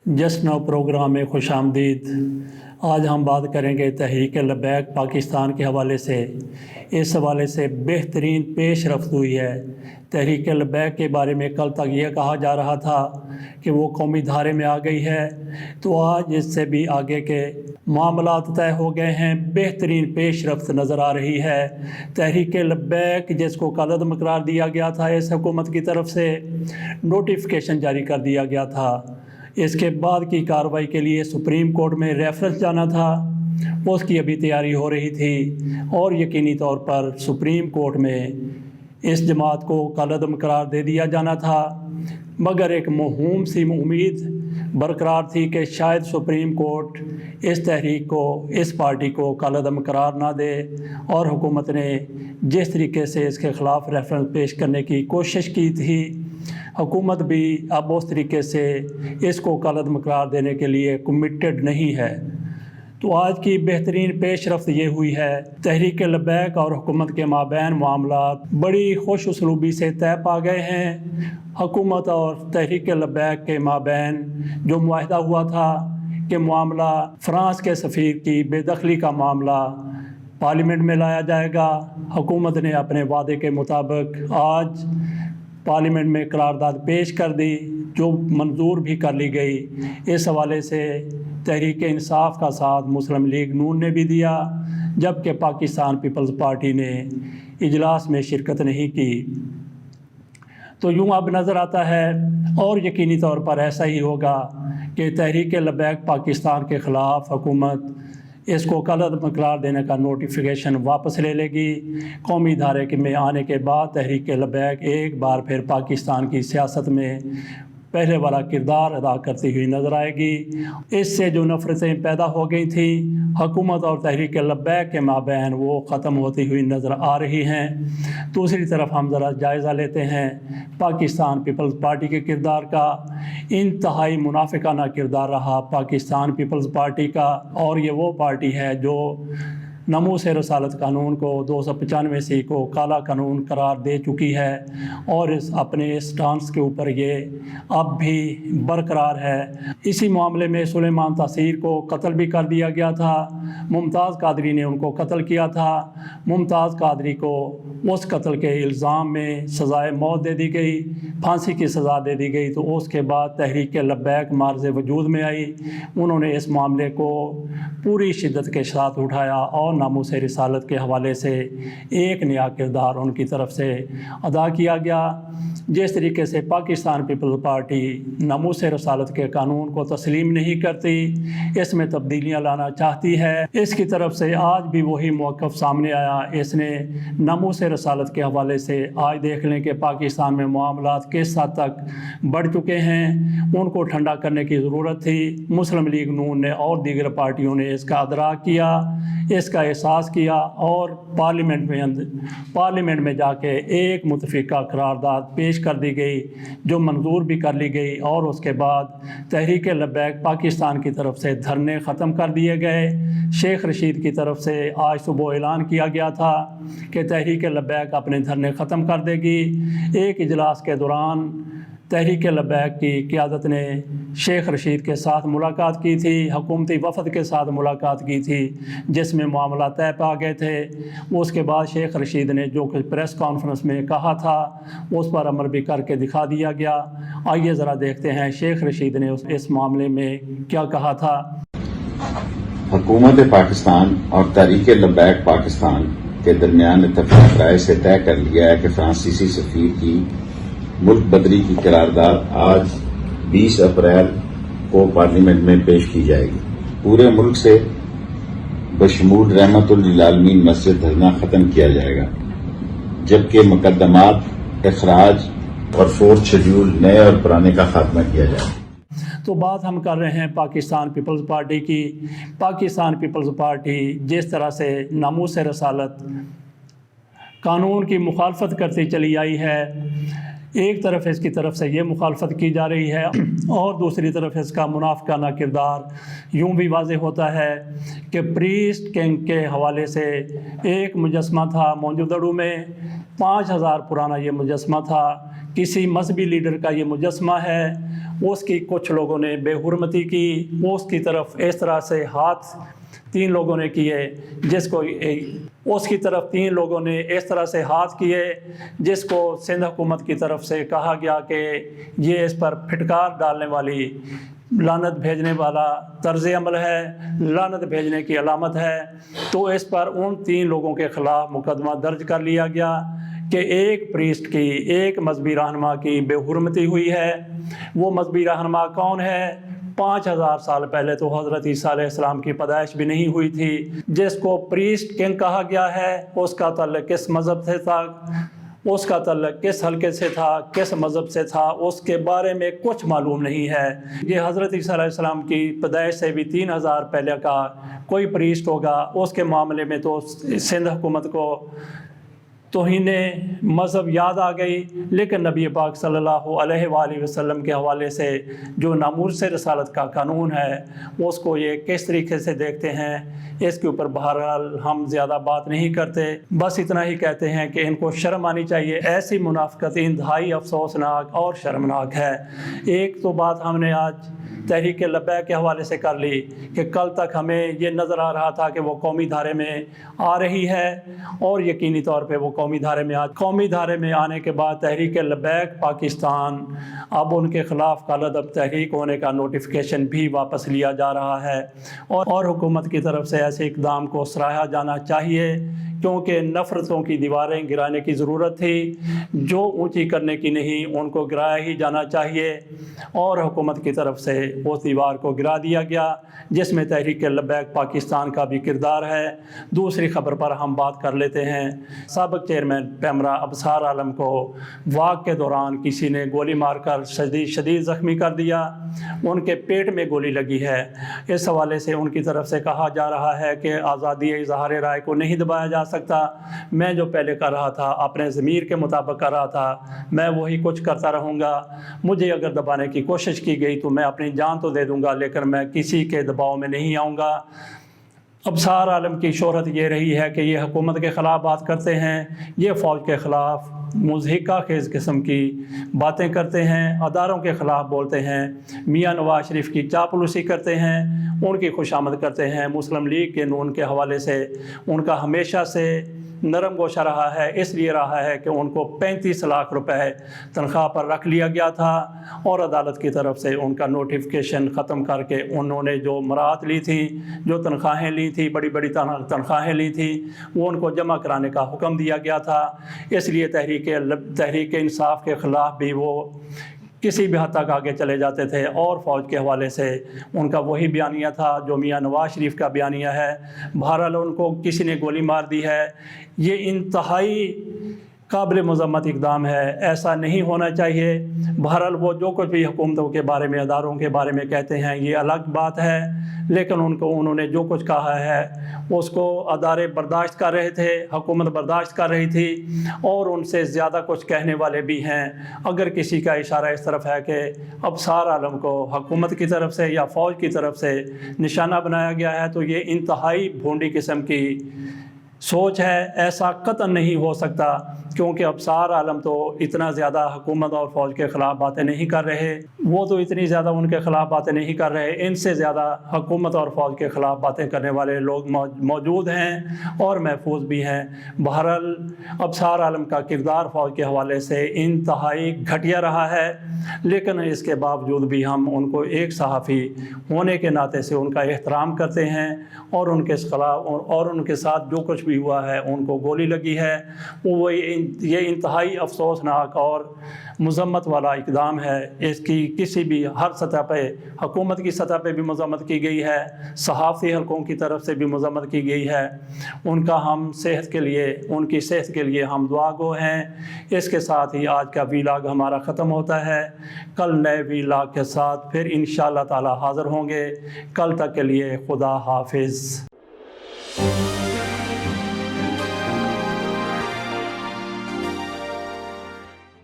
جشن و پروگرام میں خوش آمدید۔ آج ہم بات کریں گے تحریک لبیک پاکستان کے حوالے سے۔ اس حوالے سے بہترین پیش رفت ہوئی ہے۔ تحریک لبیک کے بارے میں کل تک یہ کہا جا رہا تھا کہ وہ قومی دھارے میں آ گئی ہے، تو آج اس سے بھی آگے کے معاملات طے ہو گئے ہیں۔ بہترین پیش رفت نظر آ رہی ہے۔ تحریک لبیک جس کو کالعدم قرار دیا گیا تھا، اس حکومت کی طرف سے نوٹیفیکیشن جاری کر دیا گیا تھا۔ اس کے بعد کی کارروائی کے لیے سپریم کورٹ میں ریفرنس جانا تھا، اس کی ابھی تیاری ہو رہی تھی، اور یقینی طور پر سپریم کورٹ میں اس جماعت کو کالعدم قرار دے دیا جانا تھا، مگر ایک موہوم سی امید برقرار تھی کہ شاید سپریم کورٹ اس تحریک کو، اس پارٹی کو کالعدم قرار نہ دے، اور حکومت نے جس طریقے سے اس کے خلاف ریفرنس پیش کرنے کی کوشش کی تھی، حکومت بھی اب اس طریقے سے اس کو کالعدم قرار دینے کے لیے کمیٹڈ نہیں ہے۔ تو آج کی بہترین پیش رفت یہ ہوئی ہے، تحریک لبیک اور حکومت کے مابین معاملات بڑی خوش اسلوبی سے طے پا گئے ہیں۔ حکومت اور تحریک لبیک کے مابین جو معاہدہ ہوا تھا کہ معاملہ فرانس کے سفیر کی بے دخلی کا معاملہ پارلیمنٹ میں لایا جائے گا، حکومت نے اپنے وعدے کے مطابق آج پارلیمنٹ میں قرارداد پیش کر دی، جو منظور بھی کر لی گئی۔ اس حوالے سے تحریک انصاف کا ساتھ مسلم لیگ نون نے بھی دیا، جبکہ پاکستان پیپلز پارٹی نے اجلاس میں شرکت نہیں کی۔ تو یوں اب نظر آتا ہے، اور یقینی طور پر ایسا ہی ہوگا، کہ تحریک لبیک پاکستان کے خلاف حکومت اس کو کالعدم قرار دینے کا نوٹیفیکیشن واپس لے لے گی۔ قومی دھارے میں آنے کے بعد تحریک لبیک ایک بار پھر پاکستان کی سیاست میں پہلے والا کردار ادا کرتی ہوئی نظر آئے گی۔ اس سے جو نفرتیں پیدا ہو گئی تھیں حکومت اور تحریک لبیک کے مابین، وہ ختم ہوتی ہوئی نظر آ رہی ہیں۔ دوسری طرف ہم ذرا جائزہ لیتے ہیں پاکستان پیپلز پارٹی کے کردار کا۔ انتہائی منافقانہ کردار رہا پاکستان پیپلز پارٹی کا، اور یہ وہ پارٹی ہے جو ناموس رسالت قانون کو 295 کو کالا قانون قرار دے چکی ہے، اور اپنے اسٹانس کے اوپر یہ اب بھی برقرار ہے۔ اسی معاملے میں سلیمان تاثیر کو قتل بھی کر دیا گیا تھا، ممتاز قادری نے ان کو قتل کیا تھا۔ ممتاز قادری کو اس قتل کے الزام میں سزائے موت دے دی گئی، پھانسی کی سزا دے دی گئی۔ تو اس کے بعد تحریک لبیک معرض وجود میں آئی، انہوں نے اس معاملے کو پوری شدت کے ساتھ اٹھایا، اور ناموس رسالت کے حوالے سے ایک نیا کردار ان کی طرف سے ادا کیا گیا۔ جس طریقے سے پاکستان پیپلز پارٹی ناموس رسالت کے قانون کو تسلیم نہیں کرتی، اس میں تبدیلیاں لانا چاہتی ہے، اس کی طرف سے آج بھی وہی موقف سامنے آیا۔ اس نے ناموس رسالت کے حوالے سے آج دیکھ لیں کہ پاکستان میں معاملات کس حد تک بڑھ چکے ہیں، ان کو ٹھنڈا کرنے کی ضرورت تھی۔ مسلم لیگ نون نے اور دیگر پارٹیوں نے اس کا ادراک کیا، اس کا احساس کیا، اور پارلیمنٹ میں جا کے ایک متفقہ قرارداد پیش کر دی گئی، جو منظور بھی کر لی گئی، اور اس کے بعد تحریک لبیک پاکستان کی طرف سے دھرنے ختم کر دیے گئے۔ شیخ رشید کی طرف سے آج صبح اعلان کیا گیا تھا کہ تحریک لبیک اپنے دھرنے ختم کر دے گی۔ ایک اجلاس کے دوران تحریک لبیک کی قیادت نے شیخ رشید کے ساتھ ملاقات کی تھی، حکومتی وفد کے ساتھ ملاقات کی تھی، جس میں معاملہ طے پا گئے تھے۔ اس کے بعد شیخ رشید نے جو کچھ پریس کانفرنس میں کہا تھا، اس پر عمل بھی کر کے دکھا دیا گیا۔ آئیے ذرا دیکھتے ہیں شیخ رشید نے اس معاملے میں کیا کہا تھا۔ حکومت پاکستان اور تحریک لبیک پاکستان کے درمیان اتفاق رائے سے طے کر لیا ہے کہ فرانسیسی سفیر کی ملک بدری کی قرارداد آج 20 اپریل کو پارلیمنٹ میں پیش کی جائے گی۔ پورے ملک سے بشمول رحمت للعالمین مسجد دھرنا ختم کیا جائے گا، جبکہ مقدمات اخراج اور فورتھ شیڈول نئے اور پرانے کا خاتمہ کیا جائے گا۔ تو بات ہم کر رہے ہیں پاکستان پیپلز پارٹی کی۔ پاکستان پیپلز پارٹی جس طرح سے ناموس رسالت قانون کی مخالفت کرتی چلی آئی ہے، ایک طرف اس کی طرف سے یہ مخالفت کی جا رہی ہے اور دوسری طرف اس کا منافقانہ کردار یوں بھی واضح ہوتا ہے کہ پریسٹ کنگ کے حوالے سے ایک مجسمہ تھا موجودڑو میں، 5000 پرانا یہ مجسمہ تھا، کسی مذہبی لیڈر کا یہ مجسمہ ہے، اس کی کچھ لوگوں نے بے حرمتی کی، اس کی طرف اس طرح سے ہاتھ 3 لوگوں نے کیے اس کی طرف 3 لوگوں نے اس طرح سے ہاتھ کیے جس کو سندھ حکومت کی طرف سے کہا گیا کہ یہ اس پر پھٹکار ڈالنے والی، لعنت بھیجنے والا طرز عمل ہے، لعنت بھیجنے کی علامت ہے۔ تو اس پر ان 3 لوگوں کے خلاف مقدمہ درج کر لیا گیا کہ ایک پریسٹ کی، ایک مذہبی رہنما کی بے حرمتی ہوئی ہے۔ وہ مذہبی رہنما کون ہے؟ 5000 سال پہلے تو حضرت عیسیٰ علیہ السلام کی پیدائش بھی نہیں ہوئی تھی، جس کو پریسٹ کنگ کہا گیا ہے۔ اس کا تعلق کس مذہب سے تھا، اس کا تعلق کس حلقے سے تھا، کس مذہب سے تھا، اس کے بارے میں کچھ معلوم نہیں ہے۔ یہ حضرت عیسیٰ علیہ السلام کی پیدائش سے بھی 3000 پہلے کا کوئی پریسٹ ہوگا، اس کے معاملے میں تو سندھ حکومت کو توہین مذہب یاد آ گئی، لیکن نبی پاک صلی اللہ علیہ وآلہ وسلم کے حوالے سے جو ناموس رسالت کا قانون ہے اس کو یہ کس طریقے سے دیکھتے ہیں، اس کے اوپر بہرحال ہم زیادہ بات نہیں کرتے، بس اتنا ہی کہتے ہیں کہ ان کو شرم آنی چاہیے۔ ایسی منافقت انتہائی افسوسناک اور شرمناک ہے۔ ایک تو بات ہم نے آج تحریک لبیک کے حوالے سے کر لی کہ کل تک ہمیں یہ نظر آ رہا تھا کہ وہ قومی دھارے میں آ رہی ہے، اور یقینی طور پہ وہ قومی دھارے میں آنے کے بعد تحریک لبیک پاکستان اب ان کے خلاف کالعدم تحریک ہونے کا نوٹیفیکیشن بھی واپس لیا جا رہا ہے، اور حکومت کی طرف سے ایسے اقدام کو سراہا جانا چاہیے، کیونکہ نفرتوں کی دیواریں گرانے کی ضرورت تھی، جو اونچی کرنے کی نہیں ان کو گرایا ہی جانا چاہیے، اور حکومت کی طرف سے اس دیوار کو گرا دیا گیا جس میں تحریک لبیک پاکستان کا بھی کردار ہے۔ دوسری خبر پر ہم بات کر لیتے ہیں۔ سابق چیئرمین پیمرا ابصار عالم کو واک کے دوران کسی نے گولی مار کر شدید زخمی کر دیا، ان کے پیٹ میں گولی لگی ہے۔ اس حوالے سے ان کی طرف سے کہا جا رہا ہے کہ آزادی اظہار رائے کو نہیں دبایا جا سکتا، میں جو پہلے کر رہا تھا اپنے ضمیر کے مطابق کر رہا تھا، میں وہی کچھ کرتا رہوں گا، مجھے اگر دبانے کی کوشش کی گئی تو میں اپنی جان تو دے دوں گا لیکن میں کسی کے دباؤ میں نہیں آؤں گا۔ ابصار عالم کی شہرت یہ رہی ہے کہ یہ حکومت کے خلاف بات کرتے ہیں، یہ فوج کے خلاف مضحکہ خیز قسم کی باتیں کرتے ہیں، اداروں کے خلاف بولتے ہیں، میاں نواز شریف کی چاپلوسی کرتے ہیں، ان کی خوشامد کرتے ہیں۔ مسلم لیگ کے نون کے حوالے سے ان کا ہمیشہ سے نرم گوشہ رہا ہے، اس لیے رہا ہے کہ ان کو 35 لاکھ روپے تنخواہ پر رکھ لیا گیا تھا، اور عدالت کی طرف سے ان کا نوٹیفیکیشن ختم کر کے انہوں نے جو مراعات لی تھی، جو تنخواہیں لی تھی، بڑی بڑی تنخواہیں لی تھی، وہ ان کو جمع کرانے کا حکم دیا گیا تھا۔ اس لیے تحریک انصاف کے خلاف بھی وہ کسی بھی حد تک آگے چلے جاتے تھے، اور فوج کے حوالے سے ان کا وہی بیانیہ تھا جو میاں نواز شریف کا بیانیہ ہے۔ بہرحال ان کو کسی نے گولی مار دی ہے، یہ انتہائی قابل مذمت اقدام ہے، ایسا نہیں ہونا چاہیے۔ بہرحال وہ جو کچھ بھی حکومتوں کے بارے میں، اداروں کے بارے میں کہتے ہیں یہ الگ بات ہے، لیکن انہوں نے جو کچھ کہا ہے اس کو ادارے برداشت کر رہے تھے، حکومت برداشت کر رہی تھی، اور ان سے زیادہ کچھ کہنے والے بھی ہیں۔ اگر کسی کا اشارہ اس طرف ہے کہ ابصار عالم کو حکومت کی طرف سے یا فوج کی طرف سے نشانہ بنایا گیا ہے تو یہ انتہائی بھونڈی قسم کی سوچ ہے، ایسا قطعاً نہیں ہو سکتا، کیونکہ ابصار عالم تو اتنا زیادہ حکومت اور فوج کے خلاف باتیں نہیں کر رہے، وہ تو اتنی زیادہ ان کے خلاف باتیں نہیں کر رہے، ان سے زیادہ حکومت اور فوج کے خلاف باتیں کرنے والے لوگ موجود ہیں اور محفوظ بھی ہیں۔ بہرحال ابصار عالم کا کردار فوج کے حوالے سے انتہائی گھٹیا رہا ہے، لیکن اس کے باوجود بھی ہم ان کو ایک صحافی ہونے کے ناطے سے ان کا احترام کرتے ہیں، اور ان کے خلاف اور ان کے ساتھ جو کچھ بھی ہوا ہے، ان کو گولی لگی ہے، وہ یہ انتہائی افسوسناک اور مذمت والا اقدام ہے۔ اس کی کسی بھی ہر سطح پہ، حکومت کی سطح پہ بھی مذمت کی گئی ہے، صحافی حلقوں کی طرف سے بھی مذمت کی گئی ہے۔ ان کی صحت کے لیے ہم دعا گو ہیں۔ اس کے ساتھ ہی آج کا ویلاگ ہمارا ختم ہوتا ہے، کل نئے ویلاگ کے ساتھ پھر انشاءاللہ تعالی حاضر ہوں گے۔ کل تک کے لیے خدا حافظ۔